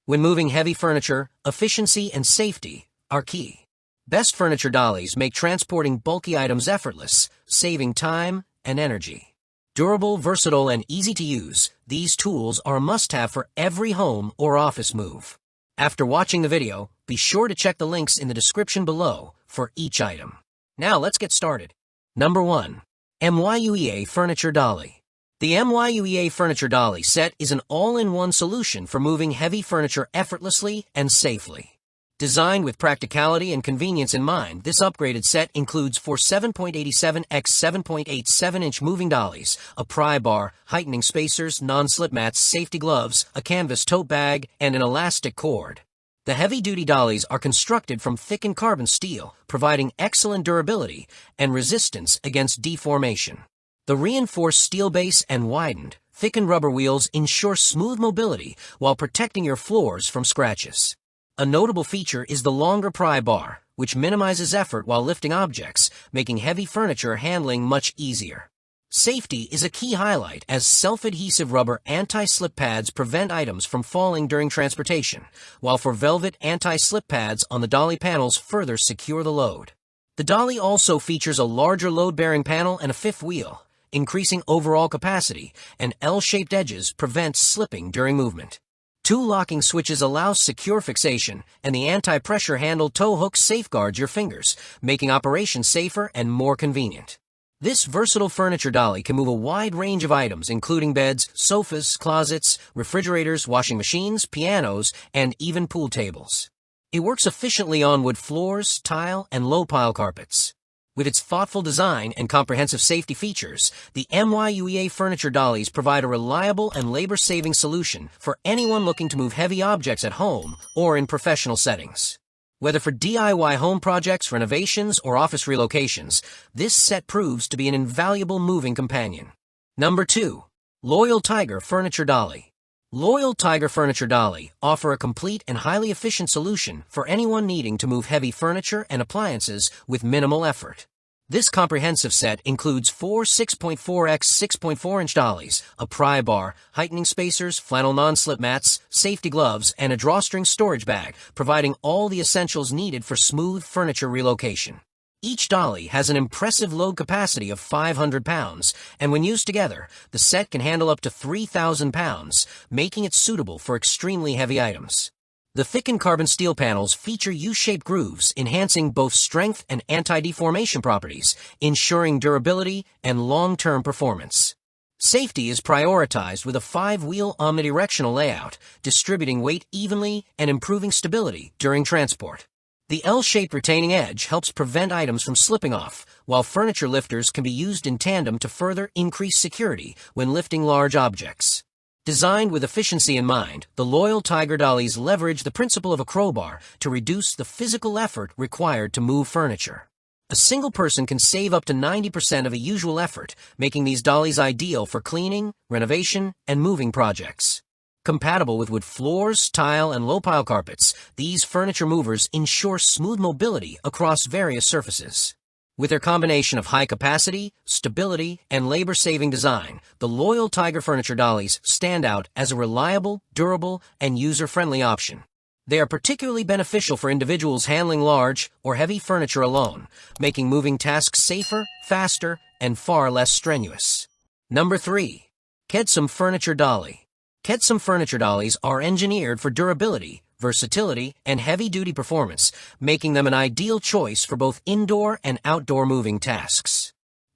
When moving heavy furniture, efficiency and safety are key. Best furniture dollies make transporting bulky items effortless, saving time and energy. Durable, versatile, and easy to use, these tools are a must-have for every home or office move. After watching the video, be sure to check the links in the description below for each item. Now let's get started. Number 1. MYUEA Furniture Dolly. The MYUEA Furniture Dolly set is an all-in-one solution for moving heavy furniture effortlessly and safely. Designed with practicality and convenience in mind, this upgraded set includes 4 7.87 x 7.87-inch moving dollies, a pry bar, heightening spacers, non-slip mats, safety gloves, a canvas tote bag, and an elastic cord. The heavy-duty dollies are constructed from thickened carbon steel, providing excellent durability and resistance against deformation. The reinforced steel base and widened, thickened rubber wheels ensure smooth mobility while protecting your floors from scratches. A notable feature is the longer pry bar, which minimizes effort while lifting objects, making heavy furniture handling much easier. Safety is a key highlight as self-adhesive rubber anti-slip pads prevent items from falling during transportation, while velvet anti-slip pads on the dolly panels further secure the load. The dolly also features a larger load-bearing panel and a fifth wheel, increasing overall capacity, and L-shaped edges prevent slipping during movement. 2 locking switches allow secure fixation, and the anti-pressure handle tow hook safeguards your fingers, making operation safer and more convenient. This versatile furniture dolly can move a wide range of items including beds, sofas, closets, refrigerators, washing machines, pianos, and even pool tables. It works efficiently on wood floors, tile, and low-pile carpets. With its thoughtful design and comprehensive safety features, the MYUEA Furniture Dollies provide a reliable and labor-saving solution for anyone looking to move heavy objects at home or in professional settings. Whether for DIY home projects, renovations, or office relocations, this set proves to be an invaluable moving companion. Number 2. Loyal Tiger Furniture Dolly. Loyal Tiger Furniture Dolly offer a complete and highly efficient solution for anyone needing to move heavy furniture and appliances with minimal effort. This comprehensive set includes 4 6.4 x 6.4-inch dollies, a pry bar, heightening spacers, flannel non-slip mats, safety gloves, and a drawstring storage bag, providing all the essentials needed for smooth furniture relocation. Each dolly has an impressive load capacity of 500 pounds, and when used together, the set can handle up to 3,000 pounds, making it suitable for extremely heavy items. The thickened carbon steel panels feature U-shaped grooves, enhancing both strength and anti-deformation properties, ensuring durability and long-term performance. Safety is prioritized with a 5-wheel omnidirectional layout, distributing weight evenly and improving stability during transport. The L-shaped retaining edge helps prevent items from slipping off, while furniture lifters can be used in tandem to further increase security when lifting large objects. Designed with efficiency in mind, the Loyal Tiger Dollies leverage the principle of a crowbar to reduce the physical effort required to move furniture. A single person can save up to 90% of a usual effort, making these dollies ideal for cleaning, renovation, and moving projects. Compatible with wood floors, tile, and low-pile carpets, these furniture movers ensure smooth mobility across various surfaces. With their combination of high capacity, stability, and labor-saving design, the Loyal Tiger Furniture Dollies stand out as a reliable, durable, and user-friendly option. They are particularly beneficial for individuals handling large or heavy furniture alone, making moving tasks safer, faster, and far less strenuous. Number 3. KEDSUM Furniture Dolly. KEDSUM Furniture Dollies are engineered for durability, versatility, and heavy-duty performance, making them an ideal choice for both indoor and outdoor moving tasks.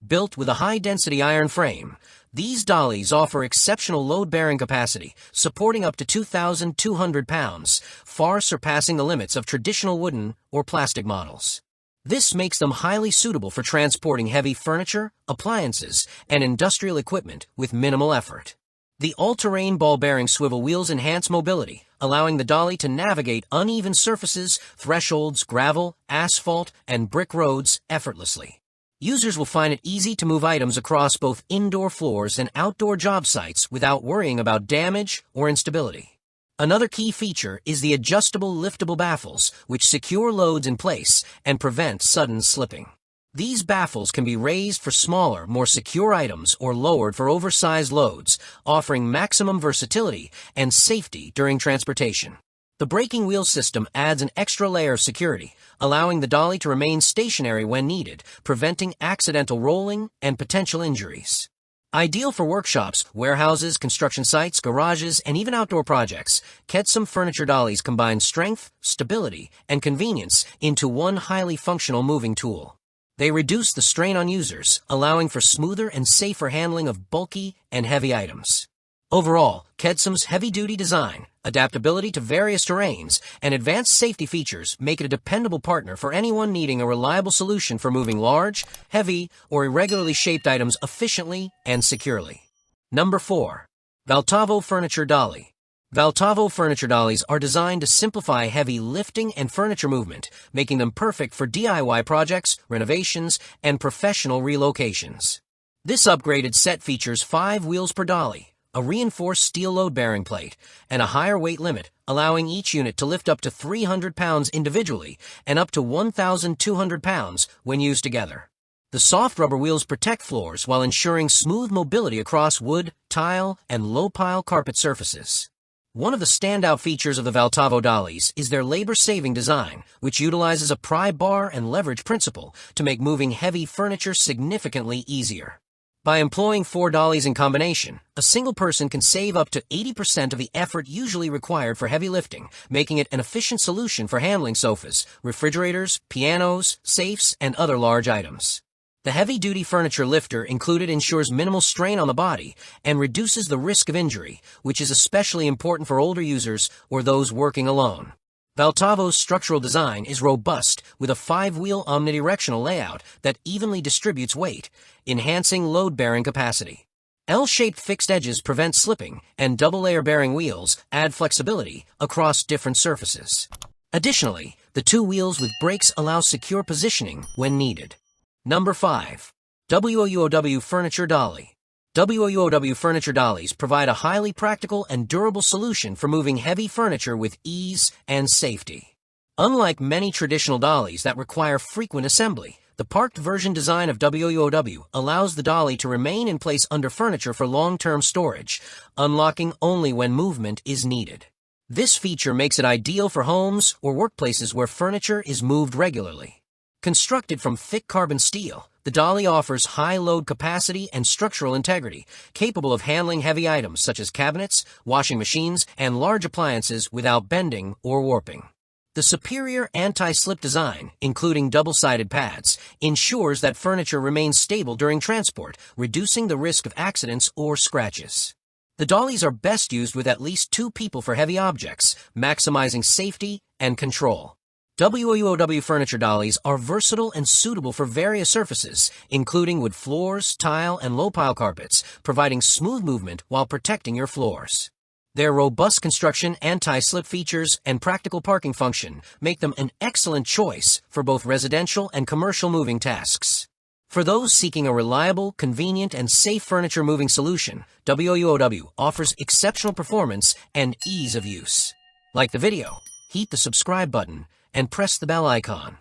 Built with a high-density iron frame, these dollies offer exceptional load-bearing capacity, supporting up to 2,200 pounds, far surpassing the limits of traditional wooden or plastic models. This makes them highly suitable for transporting heavy furniture, appliances, and industrial equipment with minimal effort. The all-terrain ball-bearing swivel wheels enhance mobility, allowing the dolly to navigate uneven surfaces, thresholds, gravel, asphalt, and brick roads effortlessly. Users will find it easy to move items across both indoor floors and outdoor job sites without worrying about damage or instability. Another key feature is the adjustable liftable baffles, which secure loads in place and prevent sudden slipping. These baffles can be raised for smaller, more secure items or lowered for oversized loads, offering maximum versatility and safety during transportation. The braking wheel system adds an extra layer of security, allowing the dolly to remain stationary when needed, preventing accidental rolling and potential injuries. Ideal for workshops, warehouses, construction sites, garages, and even outdoor projects, KEDSUM Furniture Dollies combine strength, stability, and convenience into one highly functional moving tool. They reduce the strain on users, allowing for smoother and safer handling of bulky and heavy items. Overall, KEDSUM's heavy-duty design, adaptability to various terrains, and advanced safety features make it a dependable partner for anyone needing a reliable solution for moving large, heavy, or irregularly shaped items efficiently and securely. Number 4. VALTAVO Furniture Dolly. VALTAVO Furniture Dollies are designed to simplify heavy lifting and furniture movement, making them perfect for DIY projects, renovations, and professional relocations. This upgraded set features 5 wheels per dolly, a reinforced steel load-bearing plate, and a higher weight limit, allowing each unit to lift up to 300 pounds individually and up to 1,200 pounds when used together. The soft rubber wheels protect floors while ensuring smooth mobility across wood, tile, and low-pile carpet surfaces. One of the standout features of the VALTAVO dollies is their labor-saving design, which utilizes a pry bar and leverage principle to make moving heavy furniture significantly easier. By employing 4 dollies in combination, a single person can save up to 80% of the effort usually required for heavy lifting, making it an efficient solution for handling sofas, refrigerators, pianos, safes, and other large items. The heavy-duty furniture lifter included ensures minimal strain on the body and reduces the risk of injury, which is especially important for older users or those working alone. VALTAVO's structural design is robust with a 5-wheel omnidirectional layout that evenly distributes weight, enhancing load-bearing capacity. L-shaped fixed edges prevent slipping, and double-layer bearing wheels add flexibility across different surfaces. Additionally, the 2 wheels with brakes allow secure positioning when needed. Number 5. WOUOW Furniture Dolly. WOUOW Furniture Dollies provide a highly practical and durable solution for moving heavy furniture with ease and safety. Unlike many traditional dollies that require frequent assembly, the parked version design of WOUOW allows the dolly to remain in place under furniture for long-term storage, unlocking only when movement is needed. This feature makes it ideal for homes or workplaces where furniture is moved regularly. Constructed from thick carbon steel, the dolly offers high load capacity and structural integrity, capable of handling heavy items such as cabinets, washing machines, and large appliances without bending or warping. The superior anti-slip design, including double-sided pads, ensures that furniture remains stable during transport, reducing the risk of accidents or scratches. The dollies are best used with at least 2 people for heavy objects, maximizing safety and control. WOUOW Furniture Dollies are versatile and suitable for various surfaces, including wood floors, tile, and low-pile carpets, providing smooth movement while protecting your floors. Their robust construction, anti-slip features, and practical parking function make them an excellent choice for both residential and commercial moving tasks. For those seeking a reliable, convenient, and safe furniture moving solution, WOUOW offers exceptional performance and ease of use. Like the video, hit the subscribe button, and press the bell icon.